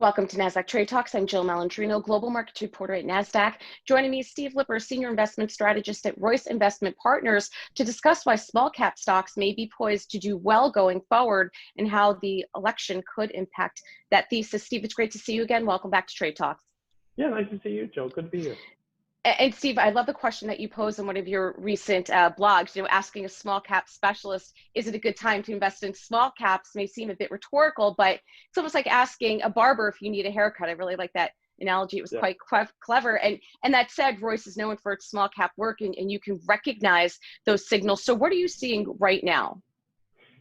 Welcome to Nasdaq Trade Talks. I'm Jill Malandrino, Global Markets Reporter at Nasdaq. Joining me is Steve Lipper, Senior Investment Strategist at Royce Investment Partners, to discuss why small cap stocks may be poised to do well going forward and how the election could impact that thesis. Steve, it's great to see you again. Welcome back to Trade Talks. Yeah, nice to see you, Jill. Good to be here. And Steve, I love the question that you posed in one of your recent blogs, asking a small cap specialist, is it a good time to invest in small caps? May seem a bit rhetorical, but it's almost like asking a barber if you need a haircut. I really like that analogy. It was quite clever. And that said, Royce is known for its small cap work, and you can recognize those signals. So what are you seeing right now?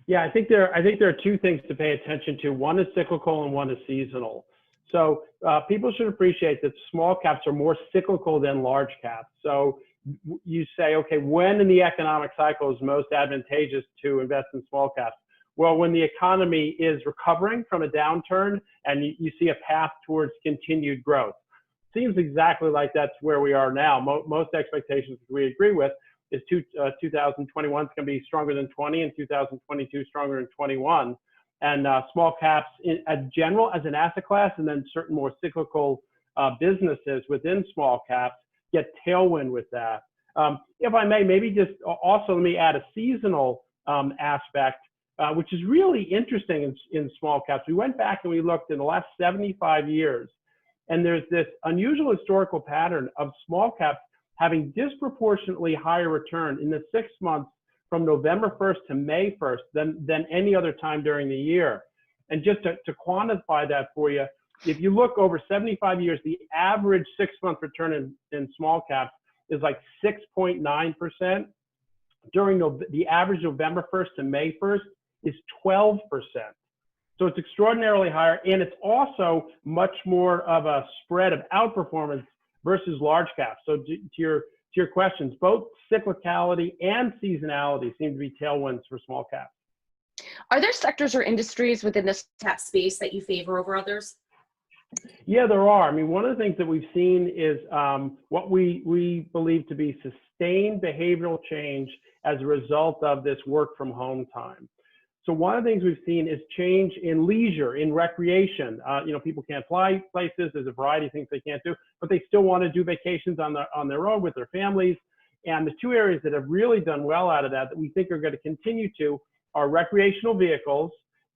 Yeah, I think there are two things to pay attention to. One is cyclical and one is seasonal. So people should appreciate that small caps are more cyclical than large caps. So you say, okay, when in the economic cycle is most advantageous to invest in small caps? Well, when the economy is recovering from a downturn and you see a path towards continued growth. Seems exactly like that's where we are now. Most expectations we agree with is 2021 is going to be stronger than 20 and 2022 stronger than 21. And small caps in general as an asset class, and then certain more cyclical businesses within small caps get tailwind with that. If I may, maybe just also let me add a seasonal aspect, which is really interesting in small caps. We went back and we looked in the last 75 years, and there's this unusual historical pattern of small caps having disproportionately higher return in the 6 months from November 1st to May 1st than any other time during the year. And just to quantify that for you, if you look over 75 years, the average 6-month return in small caps is like 6.9%. During the average November 1st to May 1st is 12%. So it's extraordinarily higher, and it's also much more of a spread of outperformance versus large caps. So to your questions, both cyclicality and seasonality seem to be tailwinds for small caps. Are there sectors or industries within this cap space that you favor over others? Yeah, there are. I mean, one of the things that we've seen is what we believe to be sustained behavioral change as a result of this work from home time. So one of the things we've seen is change in leisure, in recreation. People can't fly places. There's a variety of things they can't do, but they still want to do vacations on their own with their families. And the two areas that have really done well out of that we think are going to continue to are recreational vehicles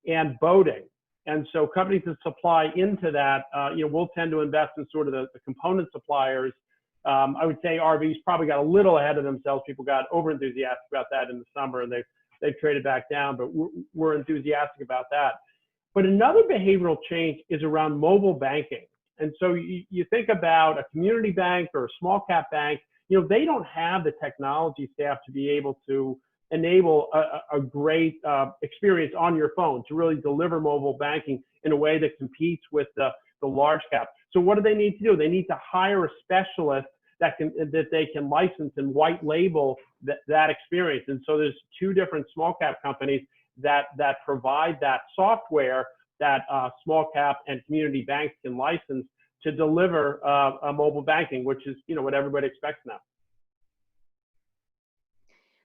and boating. And so companies that supply into that, will tend to invest in sort of the component suppliers. I would say RVs probably got a little ahead of themselves. People got over enthusiastic about that in the summer, and they've traded back down, but we're enthusiastic about that. But another behavioral change is around mobile banking. And so you think about a community bank or a small cap bank, they don't have the technology staff to be able to enable a great experience on your phone to really deliver mobile banking in a way that competes with the large cap. So what do they need to do? They need to hire a specialist that they can license and white label that experience. And so there's two different small cap companies that provide that software that small cap and community banks can license to deliver a mobile banking, which is what everybody expects now.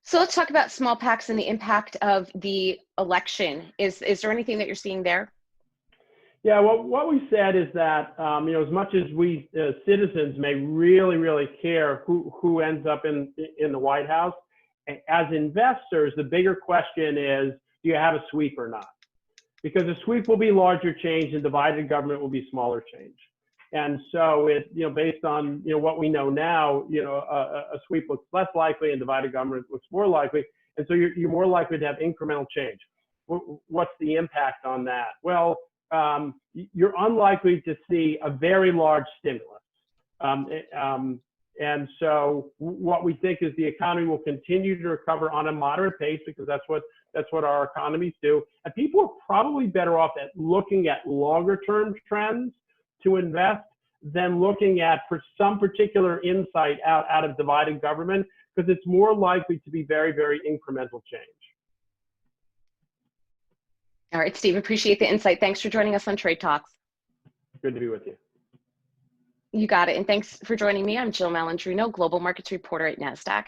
So let's talk about small packs and the impact of the election. Is there anything that you're seeing there? Yeah, well, what we said is that, as much as we citizens may really, really care who ends up in the White House, as investors, the bigger question is, do you have a sweep or not? Because a sweep will be larger change and divided government will be smaller change. And so based on, what we know now, a sweep looks less likely and divided government looks more likely. And so you're more likely to have incremental change. What's the impact on that? Well, you're unlikely to see a very large stimulus. And so what we think is the economy will continue to recover on a moderate pace, because that's what our economies do. And people are probably better off at looking at longer term trends to invest than looking at for some particular insight out of divided government, because it's more likely to be very, very incremental change. All right, Steve, appreciate the insight. Thanks for joining us on Trade Talks. Good to be with you. You got it. And thanks for joining me. I'm Jill Malandrino, Global Markets Reporter at Nasdaq.